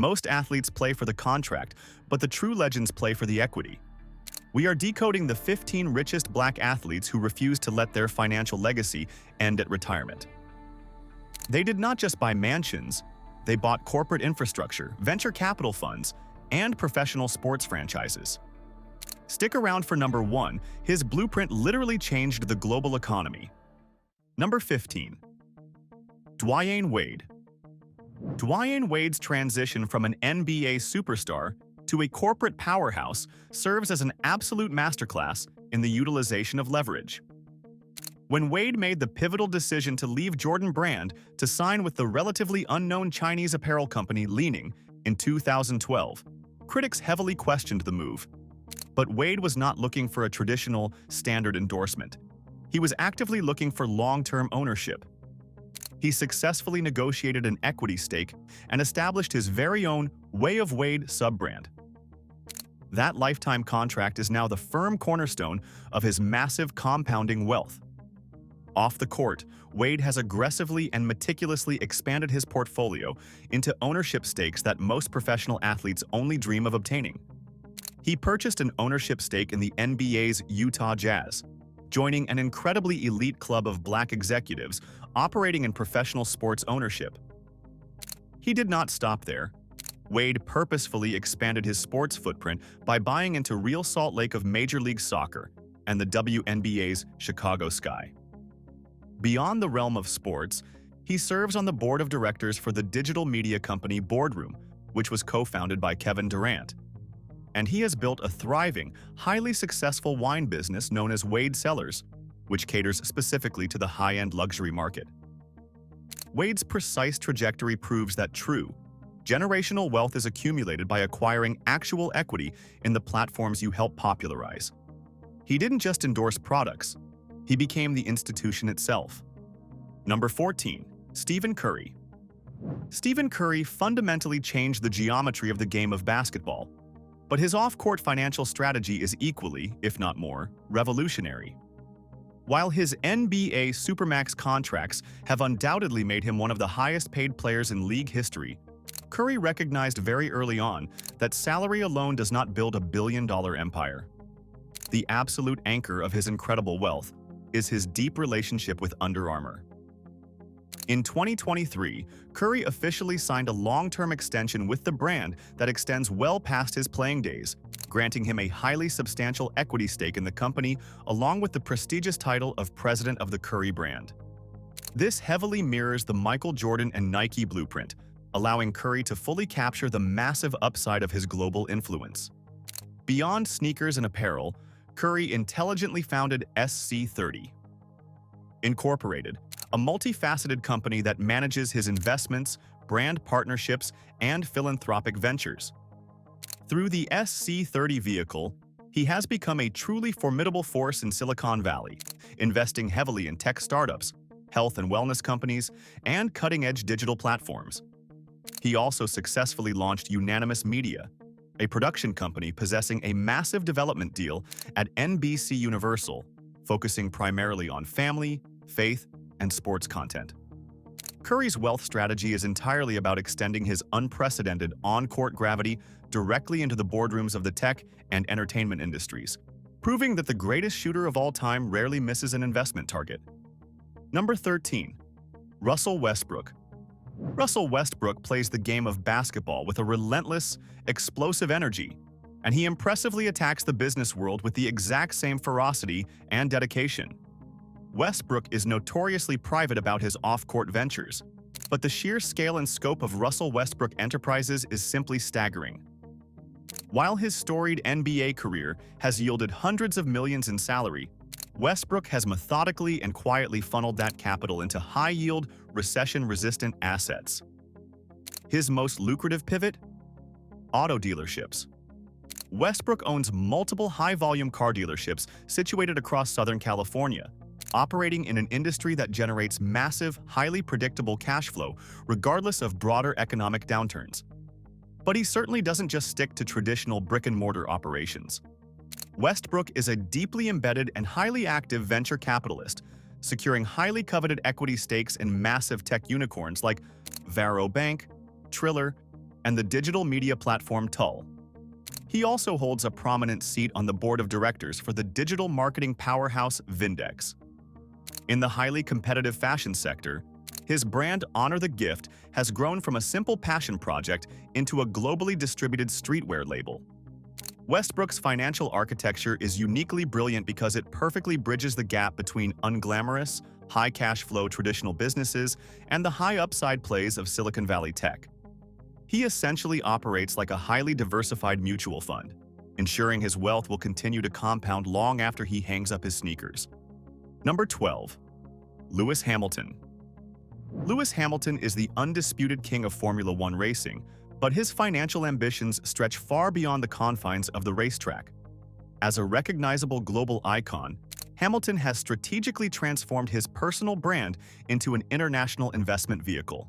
Most athletes play for the contract, but the true legends play for the equity. We are decoding the 15 richest black athletes who refuse to let their financial legacy end at retirement. They did not just buy mansions, they bought corporate infrastructure, venture capital funds, and professional sports franchises. Stick around for number 1, his blueprint literally changed the global economy. Number 15. Dwyane Wade. Dwyane Wade's transition from an NBA superstar to a corporate powerhouse serves as an absolute masterclass in the utilization of leverage. When Wade made the pivotal decision to leave Jordan Brand to sign with the relatively unknown Chinese apparel company Li-Ning in 2012, critics heavily questioned the move. But Wade was not looking for a traditional, standard endorsement. He was actively looking for long-term ownership. He successfully negotiated an equity stake and established his very own Way of Wade sub-brand. That lifetime contract is now the firm cornerstone of his massive compounding wealth. Off the court, Wade has aggressively and meticulously expanded his portfolio into ownership stakes that most professional athletes only dream of obtaining. He purchased an ownership stake in the NBA's Utah Jazz, joining an incredibly elite club of black executives operating in professional sports ownership. He did not stop there. Wade purposefully expanded his sports footprint by buying into Real Salt Lake of Major League Soccer and the WNBA's Chicago Sky. Beyond the realm of sports, he serves on the board of directors for the digital media company Boardroom, which was co-founded by Kevin Durant. And he has built a thriving, highly successful wine business known as Wade Cellars, which caters specifically to the high-end luxury market. Wade's precise trajectory proves that true, generational wealth is accumulated by acquiring actual equity in the platforms you help popularize. He didn't just endorse products, he became the institution itself. Number 14. Stephen Curry. Stephen Curry fundamentally changed the geometry of the game of basketball, but his off-court financial strategy is equally, if not more, revolutionary. While his NBA Supermax contracts have undoubtedly made him one of the highest-paid players in league history, Curry recognized very early on that salary alone does not build a billion-dollar empire. The absolute anchor of his incredible wealth is his deep relationship with Under Armour. In 2023, Curry officially signed a long-term extension with the brand that extends well past his playing days, granting him a highly substantial equity stake in the company along with the prestigious title of President of the Curry brand. This heavily mirrors the Michael Jordan and Nike blueprint, allowing Curry to fully capture the massive upside of his global influence. Beyond sneakers and apparel, Curry intelligently founded SC30 Incorporated, a multifaceted company that manages his investments, brand partnerships, and philanthropic ventures. Through the SC30 vehicle, he has become a truly formidable force in Silicon Valley, investing heavily in tech startups, health and wellness companies, and cutting-edge digital platforms. He also successfully launched Unanimous Media, a production company possessing a massive development deal at NBC Universal, focusing primarily on family, faith, and sports content. Curry's wealth strategy is entirely about extending his unprecedented on-court gravity directly into the boardrooms of the tech and entertainment industries, proving that the greatest shooter of all time rarely misses an investment target. Number 13. Russell Westbrook. Russell Westbrook plays the game of basketball with a relentless, explosive energy, and he impressively attacks the business world with the exact same ferocity and dedication. Westbrook is notoriously private about his off-court ventures, but the sheer scale and scope of Russell Westbrook Enterprises is simply staggering. While his storied NBA career has yielded hundreds of millions in salary, Westbrook has methodically and quietly funneled that capital into high-yield, recession-resistant assets. His most lucrative pivot? Auto dealerships. Westbrook owns multiple high-volume car dealerships situated across Southern California, operating in an industry that generates massive, highly predictable cash flow regardless of broader economic downturns. But he certainly doesn't just stick to traditional brick-and-mortar operations. Westbrook is a deeply embedded and highly active venture capitalist, securing highly coveted equity stakes in massive tech unicorns like Varo Bank, Triller, and the digital media platform Tull. He also holds a prominent seat on the board of directors for the digital marketing powerhouse Vindex. In the highly competitive fashion sector, his brand Honor the Gift has grown from a simple passion project into a globally distributed streetwear label. Westbrook's financial architecture is uniquely brilliant because it perfectly bridges the gap between unglamorous, high-cash flow traditional businesses and the high-upside plays of Silicon Valley tech. He essentially operates like a highly diversified mutual fund, ensuring his wealth will continue to compound long after he hangs up his sneakers. Number 12. Lewis Hamilton. Lewis Hamilton is the undisputed king of Formula One racing, but his financial ambitions stretch far beyond the confines of the racetrack. As a recognizable global icon, Hamilton has strategically transformed his personal brand into an international investment vehicle.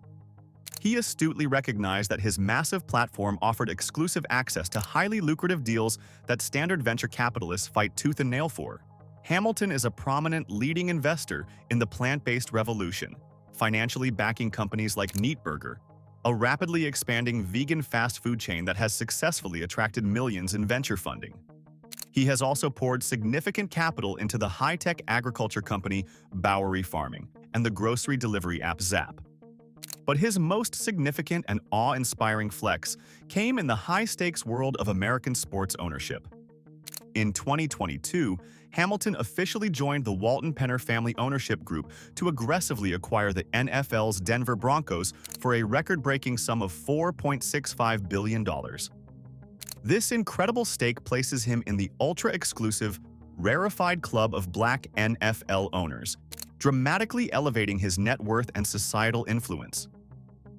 He astutely recognized that his massive platform offered exclusive access to highly lucrative deals that standard venture capitalists fight tooth and nail for. Hamilton is a prominent leading investor in the plant-based revolution, financially backing companies like Neatburger, a rapidly expanding vegan fast food chain that has successfully attracted millions in venture funding. He has also poured significant capital into the high-tech agriculture company Bowery Farming and the grocery delivery app Zap. But his most significant and awe-inspiring flex came in the high-stakes world of American sports ownership. In 2022, Hamilton officially joined the Walton Penner family ownership group to aggressively acquire the NFL's Denver Broncos for a record-breaking sum of $4.65 billion. This incredible stake places him in the ultra-exclusive, rarefied club of black NFL owners, dramatically elevating his net worth and societal influence.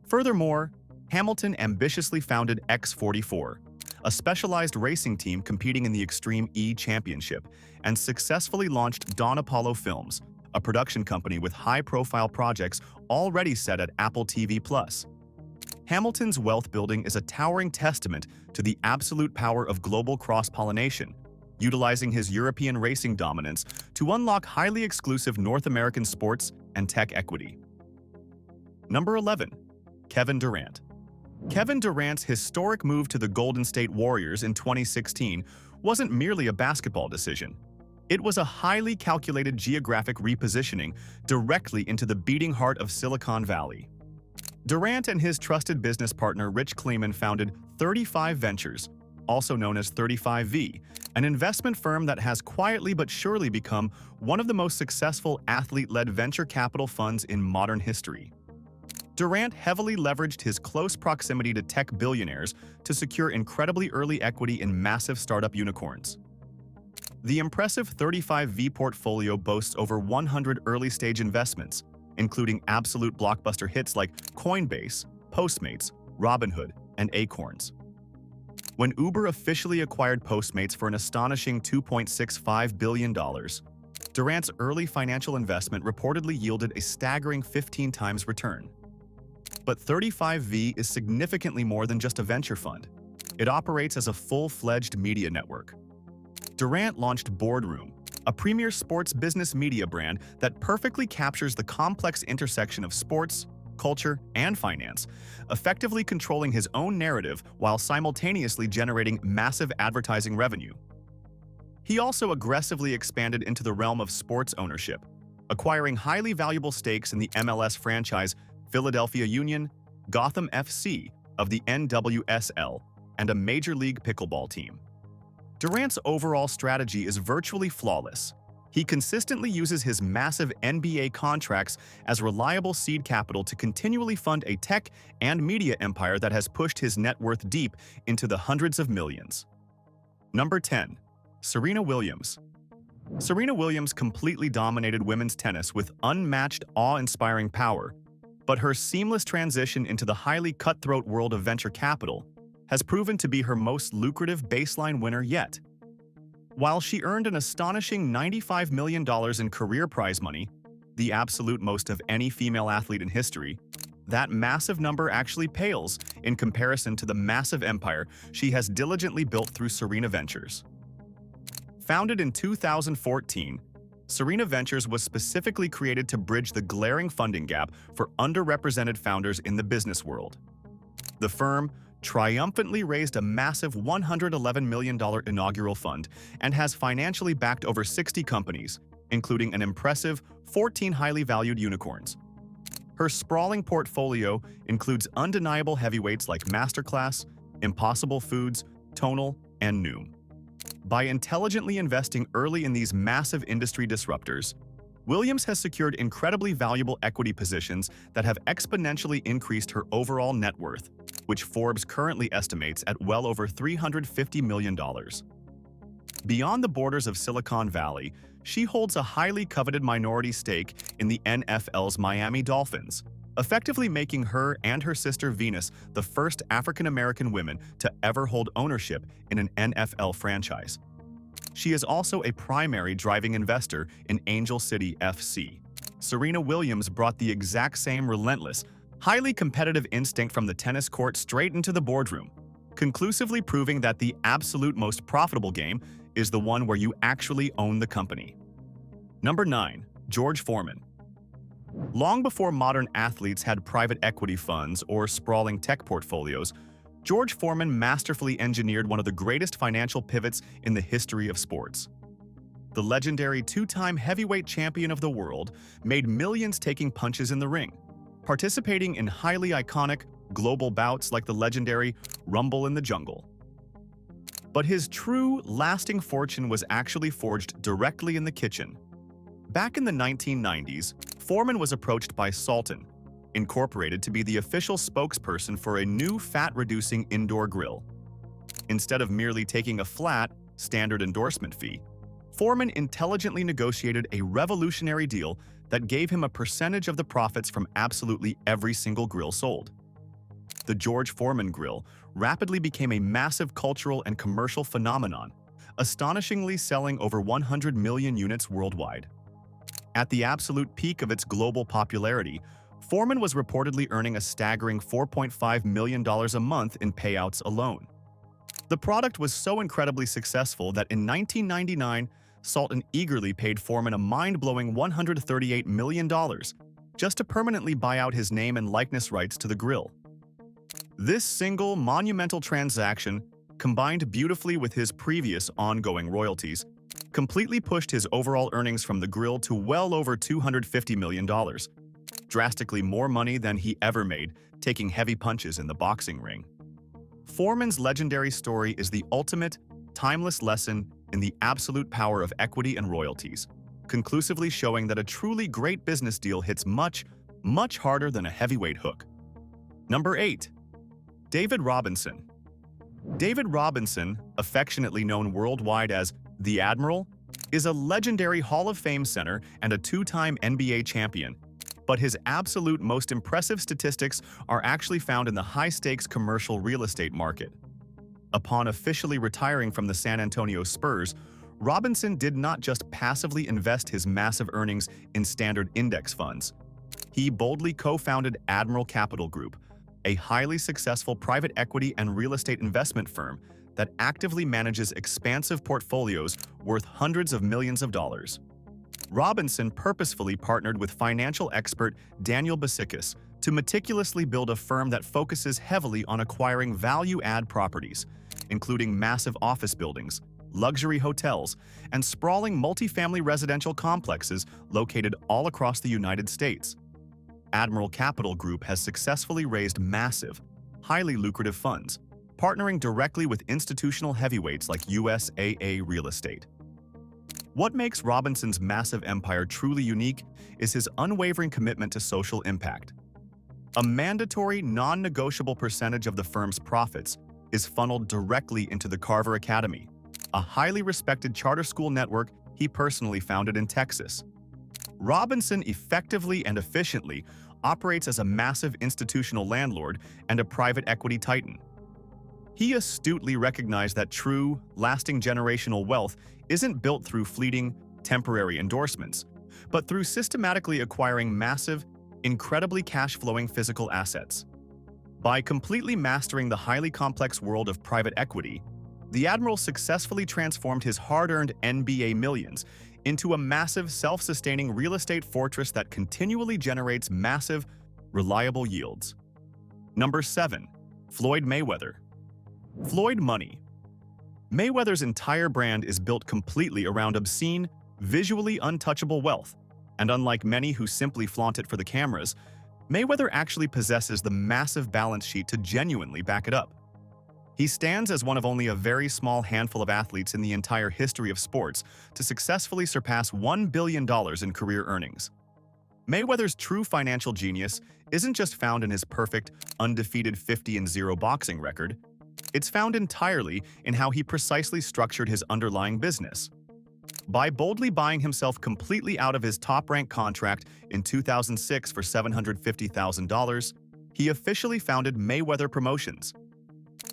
Furthermore, Hamilton ambitiously founded X44, a specialized racing team competing in the Extreme E Championship, and successfully launched Dawn Apollo Films, a production company with high-profile projects already set at Apple TV+. Hamilton's wealth building is a towering testament to the absolute power of global cross-pollination, utilizing his European racing dominance to unlock highly exclusive North American sports and tech equity. Number 11. Kevin Durant. Kevin Durant's historic move to the Golden State Warriors in 2016 wasn't merely a basketball decision. It was a highly calculated geographic repositioning directly into the beating heart of Silicon Valley. Durant and his trusted business partner Rich Kleeman founded 35 Ventures, also known as 35V, an investment firm that has quietly but surely become one of the most successful athlete-led venture capital funds in modern history. Durant heavily leveraged his close proximity to tech billionaires to secure incredibly early equity in massive startup unicorns. The impressive 35V portfolio boasts over 100 early-stage investments, including absolute blockbuster hits like Coinbase, Postmates, Robinhood, and Acorns. When Uber officially acquired Postmates for an astonishing $2.65 billion, Durant's early financial investment reportedly yielded a staggering 15 times return. But 35V is significantly more than just a venture fund. It operates as a full-fledged media network. Durant launched Boardroom, a premier sports business media brand that perfectly captures the complex intersection of sports, culture, and finance, effectively controlling his own narrative while simultaneously generating massive advertising revenue. He also aggressively expanded into the realm of sports ownership, acquiring highly valuable stakes in the MLS franchise Philadelphia Union, Gotham FC of the NWSL, and a Major League Pickleball team. Durant's overall strategy is virtually flawless. He consistently uses his massive NBA contracts as reliable seed capital to continually fund a tech and media empire that has pushed his net worth deep into the hundreds of millions. Number 10. Serena Williams. Serena Williams completely dominated women's tennis with unmatched, awe-inspiring power, but her seamless transition into the highly cutthroat world of venture capital has proven to be her most lucrative baseline winner yet. While she earned an astonishing $95 million in career prize money, the absolute most of any female athlete in history, that massive number actually pales in comparison to the massive empire she has diligently built through Serena Ventures. Founded in 2014, Serena Ventures was specifically created to bridge the glaring funding gap for underrepresented founders in the business world. The firm, triumphantly raised a massive $111 million inaugural fund and has financially backed over 60 companies, including an impressive 14 highly valued unicorns. Her sprawling portfolio includes undeniable heavyweights like Masterclass, Impossible Foods, Tonal, and Noom. By intelligently investing early in these massive industry disruptors, Williams has secured incredibly valuable equity positions that have exponentially increased her overall net worth, which Forbes currently estimates at well over $350 million. Beyond the borders of Silicon Valley, she holds a highly coveted minority stake in the NFL's Miami Dolphins, effectively making her and her sister Venus the first African-American women to ever hold ownership in an NFL franchise. She is also a primary driving investor in Angel City FC. Serena Williams brought the exact same relentless, highly competitive instinct from the tennis court straight into the boardroom, conclusively proving that the absolute most profitable game is the one where you actually own the company. Number 9. George Foreman. Long before modern athletes had private equity funds or sprawling tech portfolios, George Foreman masterfully engineered one of the greatest financial pivots in the history of sports. The legendary two-time heavyweight champion of the world made millions taking punches in the ring, participating in highly iconic, global bouts like the legendary Rumble in the Jungle. But his true, lasting fortune was actually forged directly in the kitchen. Back in the 1990s, Foreman was approached by Sultan Incorporated to be the official spokesperson for a new fat-reducing indoor grill. Instead of merely taking a flat, standard endorsement fee, Foreman intelligently negotiated a revolutionary deal that gave him a percentage of the profits from absolutely every single grill sold. The George Foreman grill rapidly became a massive cultural and commercial phenomenon, astonishingly selling over 100 million units worldwide. At the absolute peak of its global popularity, Foreman was reportedly earning a staggering $4.5 million a month in payouts alone. The product was so incredibly successful that in 1999, Sultan eagerly paid Foreman a mind-blowing $138 million just to permanently buy out his name and likeness rights to the grill. This single monumental transaction, combined beautifully with his previous ongoing royalties, completely pushed his overall earnings from the grill to well over $250 million. Drastically more money than he ever made, taking heavy punches in the boxing ring. Foreman's legendary story is the ultimate, timeless lesson in the absolute power of equity and royalties, conclusively showing that a truly great business deal hits much, much harder than a heavyweight hook. Number 8. David Robinson. David Robinson, affectionately known worldwide as the Admiral, is a legendary Hall of Fame center and a two-time NBA champion. But his absolute most impressive statistics are actually found in the high-stakes commercial real estate market. Upon officially retiring from the San Antonio Spurs, Robinson did not just passively invest his massive earnings in standard index funds. He boldly co-founded Admiral Capital Group, a highly successful private equity and real estate investment firm that actively manages expansive portfolios worth hundreds of millions of dollars. Robinson purposefully partnered with financial expert Daniel Basikas to meticulously build a firm that focuses heavily on acquiring value-add properties, including massive office buildings, luxury hotels, and sprawling multifamily residential complexes located all across the United States. Admiral Capital Group has successfully raised massive, highly lucrative funds, partnering directly with institutional heavyweights like USAA Real Estate. What makes Robinson's massive empire truly unique is his unwavering commitment to social impact. A mandatory, non-negotiable percentage of the firm's profits is funneled directly into the Carver Academy, a highly respected charter school network he personally founded in Texas. Robinson effectively and efficiently operates as a massive institutional landlord and a private equity titan. He astutely recognized that true, lasting generational wealth isn't built through fleeting, temporary endorsements, but through systematically acquiring massive, incredibly cash-flowing physical assets. By completely mastering the highly complex world of private equity, the Admiral successfully transformed his hard-earned NBA millions into a massive, self-sustaining real estate fortress that continually generates massive, reliable yields. Number 7. Floyd Mayweather. Floyd Money. Mayweather's entire brand is built completely around obscene, visually untouchable wealth, and unlike many who simply flaunt it for the cameras, Mayweather actually possesses the massive balance sheet to genuinely back it up. He stands as one of only a very small handful of athletes in the entire history of sports to successfully surpass $1 billion in career earnings. Mayweather's true financial genius isn't just found in his perfect, undefeated 50-0 boxing record. It's found entirely in how he precisely structured his underlying business. By boldly buying himself completely out of his top-ranked contract in 2006 for $750,000, he officially founded Mayweather Promotions.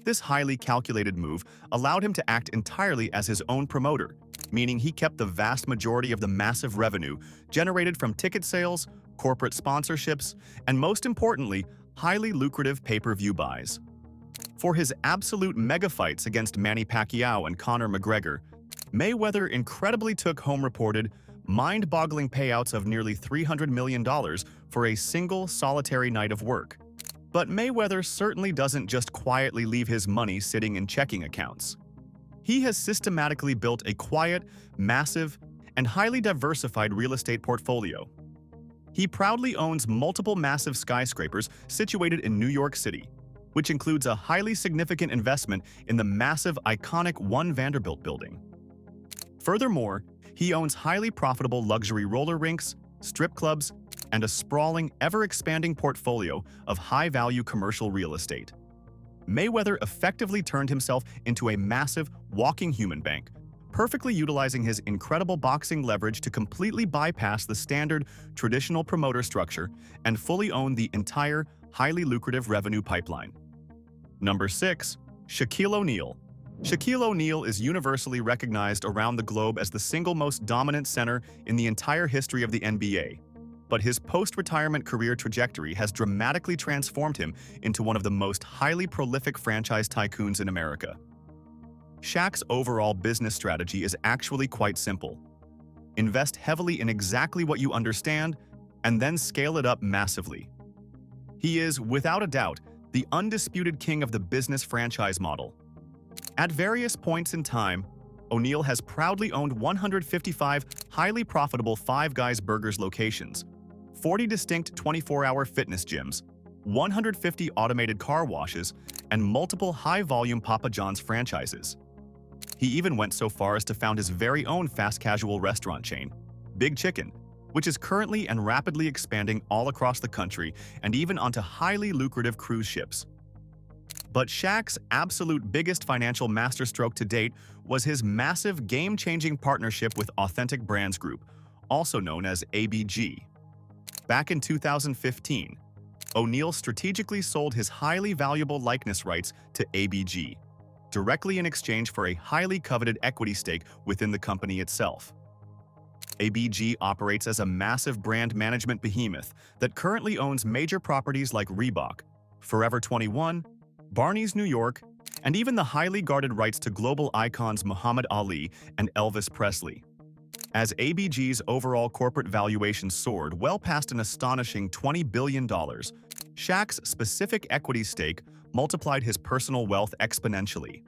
This highly calculated move allowed him to act entirely as his own promoter, meaning he kept the vast majority of the massive revenue generated from ticket sales, corporate sponsorships, and most importantly, highly lucrative pay-per-view buys. For his absolute mega fights against Manny Pacquiao and Conor McGregor, Mayweather incredibly took home reported, mind-boggling payouts of nearly $300 million for a single solitary night of work. But Mayweather certainly doesn't just quietly leave his money sitting in checking accounts. He has systematically built a quiet, massive, and highly diversified real estate portfolio. He proudly owns multiple massive skyscrapers situated in New York City, which includes a highly significant investment in the massive, iconic One Vanderbilt building. Furthermore, he owns highly profitable luxury roller rinks, strip clubs, and a sprawling, ever-expanding portfolio of high-value commercial real estate. Mayweather effectively turned himself into a massive, walking human bank, perfectly utilizing his incredible boxing leverage to completely bypass the standard, traditional promoter structure and fully own the entire, highly lucrative revenue pipeline. Number 6. Shaquille O'Neal. Shaquille O'Neal is universally recognized around the globe as the single most dominant center in the entire history of the NBA. But his post-retirement career trajectory has dramatically transformed him into one of the most highly prolific franchise tycoons in America. Shaq's overall business strategy is actually quite simple. Invest heavily in exactly what you understand, and then scale it up massively. He is, without a doubt, the undisputed king of the business franchise model. At various points in time, O'Neal has proudly owned 155 highly profitable Five Guys Burgers locations, 40 distinct 24-hour fitness gyms, 150 automated car washes, and multiple high-volume Papa John's franchises. He even went so far as to found his very own fast-casual restaurant chain, Big Chicken, which is currently and rapidly expanding all across the country and even onto highly lucrative cruise ships. But Shaq's absolute biggest financial masterstroke to date was his massive game-changing partnership with Authentic Brands Group, also known as ABG. Back in 2015, O'Neal strategically sold his highly valuable likeness rights to ABG, directly in exchange for a highly coveted equity stake within the company itself. ABG operates as a massive brand management behemoth that currently owns major properties like Reebok, Forever 21, Barney's New York, and even the highly guarded rights to global icons Muhammad Ali and Elvis Presley. As ABG's overall corporate valuation soared well past an astonishing $20 billion, Shaq's specific equity stake multiplied his personal wealth exponentially.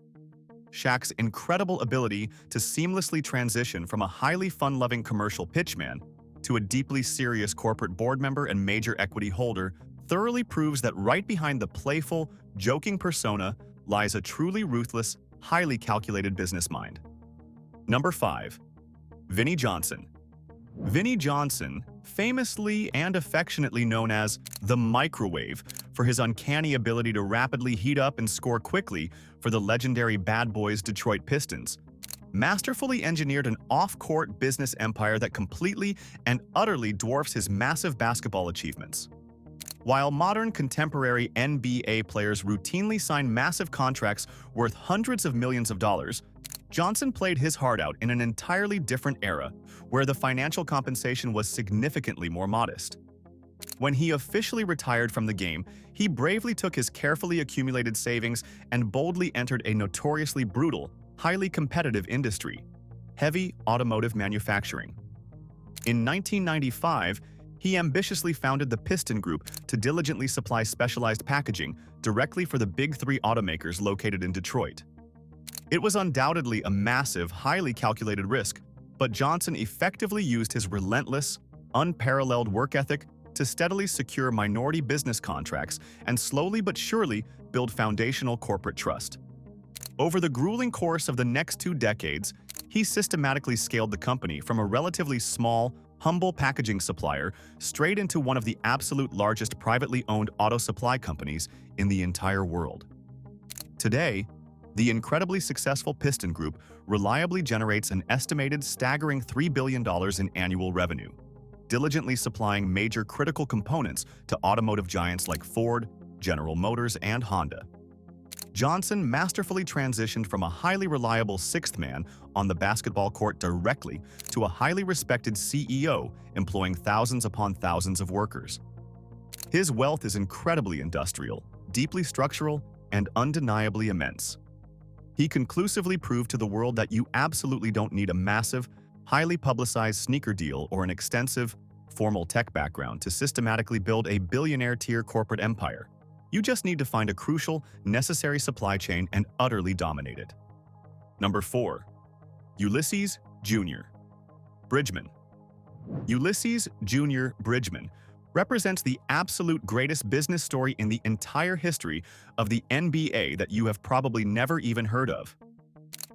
Shaq's incredible ability to seamlessly transition from a highly fun-loving commercial pitchman to a deeply serious corporate board member and major equity holder thoroughly proves that right behind the playful, joking persona lies a truly ruthless, highly calculated business mind. Number 5. Vinnie Johnson. Vinnie Johnson, famously and affectionately known as the microwave for his uncanny ability to rapidly heat up and score quickly for the legendary Bad Boys Detroit Pistons, masterfully engineered an off-court business empire that completely and utterly dwarfs his massive basketball achievements. While modern contemporary NBA players routinely sign massive contracts worth hundreds of millions of dollars, Johnson played his heart out in an entirely different era where the financial compensation was significantly more modest. When he officially retired from the game, he bravely took his carefully accumulated savings and boldly entered a notoriously brutal, highly competitive industry: heavy automotive manufacturing. In 1995, He ambitiously founded the Piston Group to diligently supply specialized packaging directly for the big three automakers located in Detroit. It was undoubtedly a massive, highly calculated risk, but Johnson effectively used his relentless, unparalleled work ethic to steadily secure minority business contracts and slowly but surely build foundational corporate trust. Over the grueling course of the next 2 decades, he systematically scaled the company from a relatively small, humble packaging supplier straight into one of the absolute largest privately owned auto supply companies in the entire world. Today, the incredibly successful Piston Group reliably generates an estimated staggering $3 billion in annual revenue, diligently supplying major critical components to automotive giants like Ford, General Motors, and Honda. Johnson masterfully transitioned from a highly reliable sixth man on the basketball court directly to a highly respected CEO employing thousands upon thousands of workers. His wealth is incredibly industrial, deeply structural, and undeniably immense. He conclusively proved to the world that you absolutely don't need a massive, highly publicized sneaker deal or an extensive, formal tech background to systematically build a billionaire-tier corporate empire. You just need to find a crucial, necessary supply chain and utterly dominate it. Number 4. Ulysses Jr. Bridgeman. Ulysses Jr. Bridgeman represents the absolute greatest business story in the entire history of the NBA that you have probably never even heard of.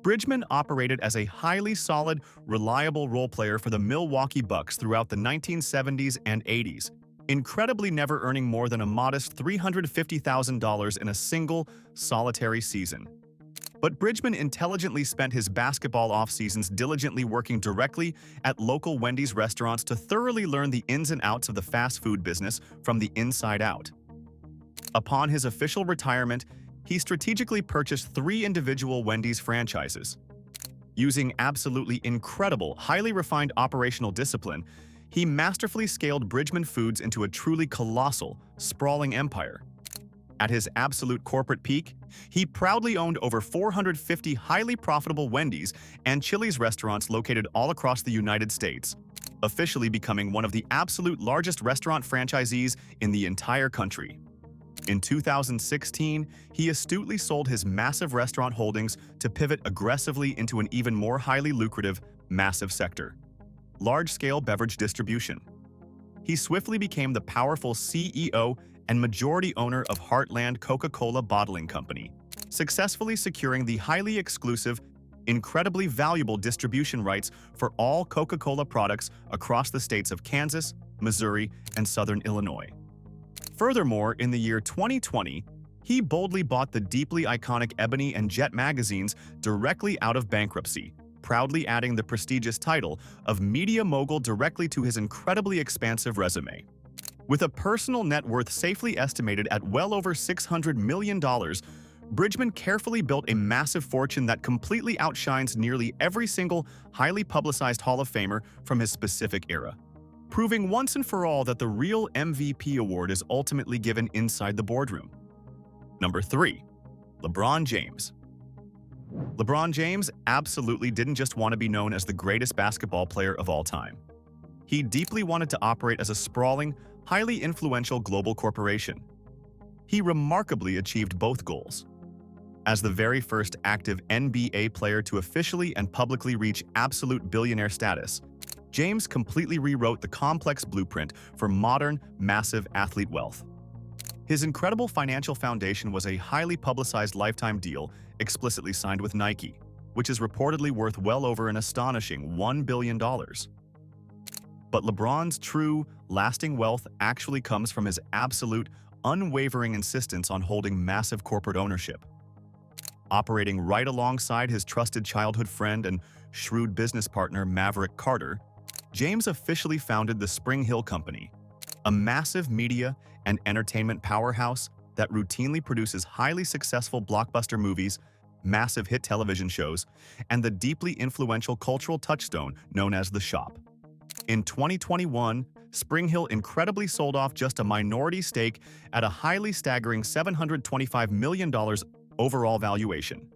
Bridgeman operated as a highly solid, reliable role player for the Milwaukee Bucks throughout the 1970s and 80s, incredibly never earning more than a modest $350,000 in a single, solitary season. But Bridgeman intelligently spent his basketball off-seasons diligently working directly at local Wendy's restaurants to thoroughly learn the ins and outs of the fast food business from the inside out. Upon his official retirement, he strategically purchased 3 individual Wendy's franchises. Using absolutely incredible, highly refined operational discipline, he masterfully scaled Bridgeman Foods into a truly colossal, sprawling empire. At his absolute corporate peak, he proudly owned over 450 highly profitable Wendy's and Chili's restaurants located all across the United States, officially becoming one of the absolute largest restaurant franchisees in the entire country. In 2016, he astutely sold his massive restaurant holdings to pivot aggressively into an even more highly lucrative, massive sector: large-scale beverage distribution. He swiftly became the powerful CEO and majority owner of Heartland Coca-Cola Bottling Company, successfully securing the highly exclusive, incredibly valuable distribution rights for all Coca-Cola products across the states of Kansas, Missouri, and Southern Illinois. Furthermore, in the year 2020, he boldly bought the deeply iconic Ebony and Jet magazines directly out of bankruptcy, proudly adding the prestigious title of media mogul directly to his incredibly expansive resume. With a personal net worth safely estimated at well over $600 million, Bridgeman carefully built a massive fortune that completely outshines nearly every single highly publicized Hall of Famer from his specific era, proving once and for all that the real MVP award is ultimately given inside the boardroom. Number 3. LeBron James. LeBron James absolutely didn't just want to be known as the greatest basketball player of all time. He deeply wanted to operate as a sprawling, highly influential global corporation. He remarkably achieved both goals. As the very first active NBA player to officially and publicly reach absolute billionaire status, James completely rewrote the complex blueprint for modern, massive athlete wealth. His incredible financial foundation was a highly publicized lifetime deal explicitly signed with Nike, which is reportedly worth well over an astonishing $1 billion. But LeBron's true, lasting wealth actually comes from his absolute, unwavering insistence on holding massive corporate ownership. Operating right alongside his trusted childhood friend and shrewd business partner Maverick Carter, James officially founded the Spring Hill Company, a massive media and entertainment powerhouse that routinely produces highly successful blockbuster movies, massive hit television shows, and the deeply influential cultural touchstone known as The Shop. In 2021, Spring Hill incredibly sold off just a minority stake at a highly staggering $725 million overall valuation.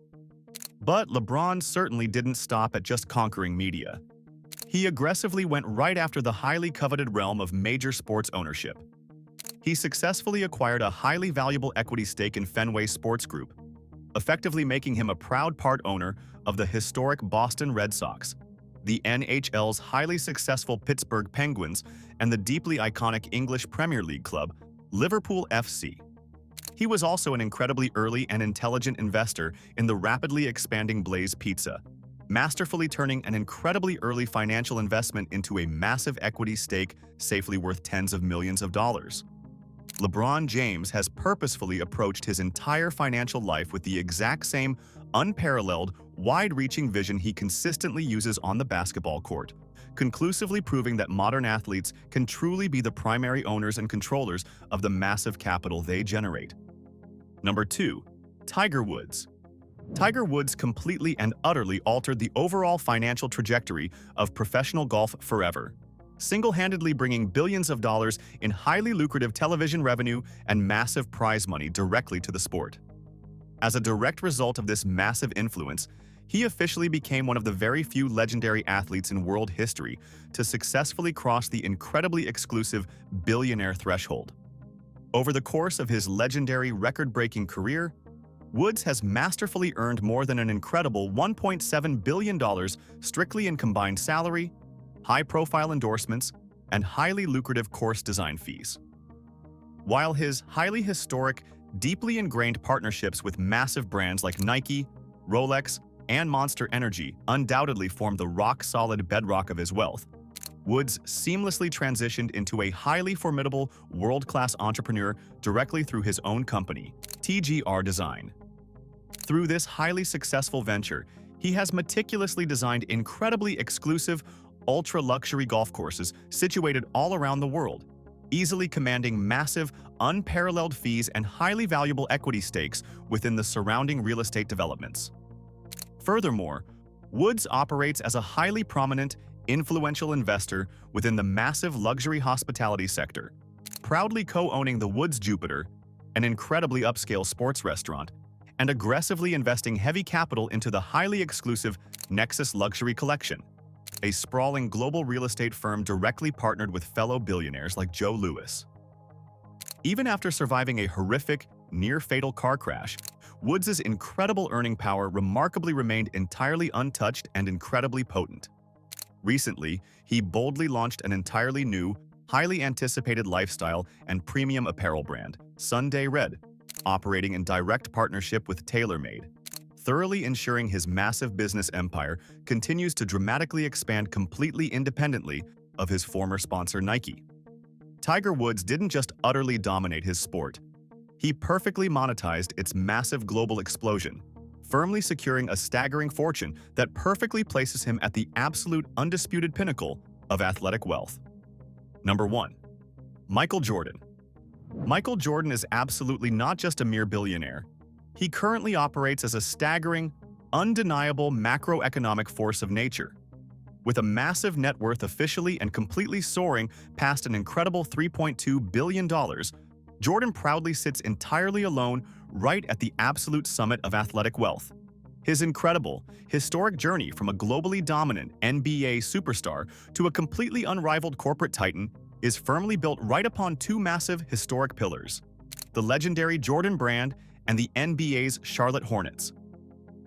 But LeBron certainly didn't stop at just conquering media. He aggressively went right after the highly coveted realm of major sports ownership. He successfully acquired a highly valuable equity stake in Fenway Sports Group, effectively making him a proud part owner of the historic Boston Red Sox, the NHL's highly successful Pittsburgh Penguins, and the deeply iconic English Premier League club, Liverpool FC. He was also an incredibly early and intelligent investor in the rapidly expanding Blaze Pizza, masterfully turning an incredibly early financial investment into a massive equity stake safely worth tens of millions of dollars. LeBron James has purposefully approached his entire financial life with the exact same unparalleled, wide-reaching vision he consistently uses on the basketball court, conclusively proving that modern athletes can truly be the primary owners and controllers of the massive capital they generate. Number 2. Tiger Woods. Tiger Woods completely and utterly altered the overall financial trajectory of professional golf forever, single-handedly bringing billions of dollars in highly lucrative television revenue and massive prize money directly to the sport. As a direct result of this massive influence, he officially became one of the very few legendary athletes in world history to successfully cross the incredibly exclusive billionaire threshold. Over the course of his legendary record-breaking career, Woods has masterfully earned more than an incredible $1.7 billion strictly in combined salary, high-profile endorsements, and highly lucrative course design fees. While his highly historic, deeply ingrained partnerships with massive brands like Nike, Rolex, and Monster Energy undoubtedly formed the rock-solid bedrock of his wealth, Woods seamlessly transitioned into a highly formidable, world-class entrepreneur directly through his own company, TGR Design. Through this highly successful venture, he has meticulously designed incredibly exclusive, ultra-luxury golf courses situated all around the world, easily commanding massive, unparalleled fees and highly valuable equity stakes within the surrounding real estate developments. Furthermore, Woods operates as a highly prominent, influential investor within the massive luxury hospitality sector, proudly co-owning the Woods Jupiter, an incredibly upscale sports restaurant, and aggressively investing heavy capital into the highly exclusive Nexus Luxury Collection, a sprawling global real estate firm directly partnered with fellow billionaires like Joe Louis. Even after surviving a horrific, near-fatal car crash, Woods' incredible earning power remarkably remained entirely untouched and incredibly potent. Recently, he boldly launched an entirely new, highly anticipated lifestyle and premium apparel brand, Sunday Red, operating in direct partnership with TaylorMade, thoroughly ensuring his massive business empire continues to dramatically expand completely independently of his former sponsor Nike. Tiger Woods didn't just utterly dominate his sport. He perfectly monetized its massive global explosion, firmly securing a staggering fortune that perfectly places him at the absolute undisputed pinnacle of athletic wealth. Number 1. Michael Jordan. Michael Jordan is absolutely not just a mere billionaire. He currently operates as a staggering, undeniable macroeconomic force of nature. With a massive net worth officially and completely soaring past an incredible $3.2 billion, Jordan proudly sits entirely alone right at the absolute summit of athletic wealth. His incredible, historic journey from a globally dominant NBA superstar to a completely unrivaled corporate titan is firmly built right upon two massive historic pillars: the legendary Jordan brand and the NBA's Charlotte Hornets.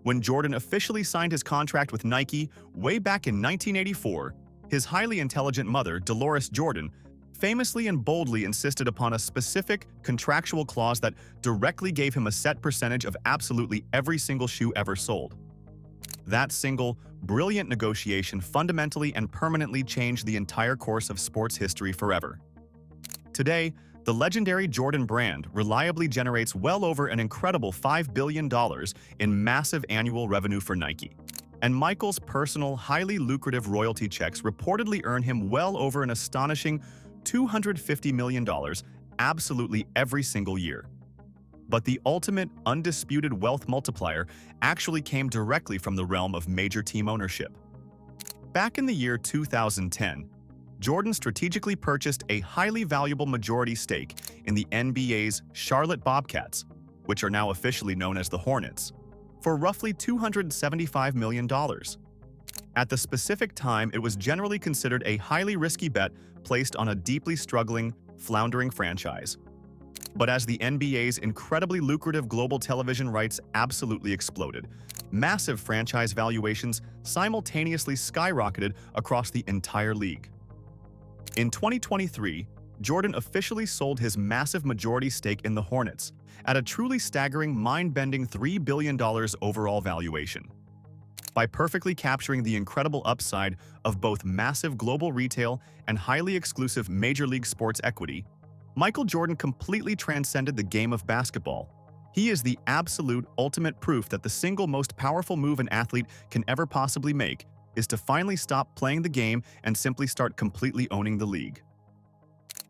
When Jordan officially signed his contract with Nike way back in 1984, his highly intelligent mother, Dolores Jordan, famously and boldly insisted upon a specific contractual clause that directly gave him a set percentage of absolutely every single shoe ever sold. That single, brilliant negotiation fundamentally and permanently changed the entire course of sports history forever. Today, the legendary Jordan brand reliably generates well over an incredible $5 billion in massive annual revenue for Nike. And Michael's personal, highly lucrative royalty checks reportedly earn him well over an astonishing $250 million absolutely every single year. But the ultimate, undisputed wealth multiplier actually came directly from the realm of major team ownership. Back in the year 2010, Jordan strategically purchased a highly valuable majority stake in the NBA's Charlotte Bobcats, which are now officially known as the Hornets, for roughly $275 million. At the specific time, it was generally considered a highly risky bet placed on a deeply struggling, floundering franchise. But as the NBA's incredibly lucrative global television rights absolutely exploded, massive franchise valuations simultaneously skyrocketed across the entire league. In 2023, Jordan officially sold his massive majority stake in the Hornets at a truly staggering, mind-bending $3 billion overall valuation. By perfectly capturing the incredible upside of both massive global retail and highly exclusive Major League sports equity, Michael Jordan completely transcended the game of basketball. He is the absolute ultimate proof that the single most powerful move an athlete can ever possibly make is to finally stop playing the game and simply start completely owning the league.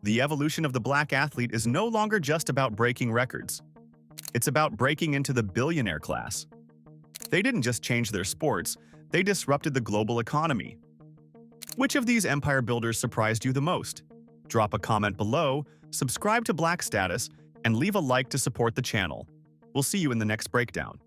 The evolution of the black athlete is no longer just about breaking records. It's about breaking into the billionaire class. They didn't just change their sports, they disrupted the global economy. Which of these empire builders surprised you the most? Drop a comment below, subscribe to Black Status, and leave a like to support the channel. We'll see you in the next breakdown.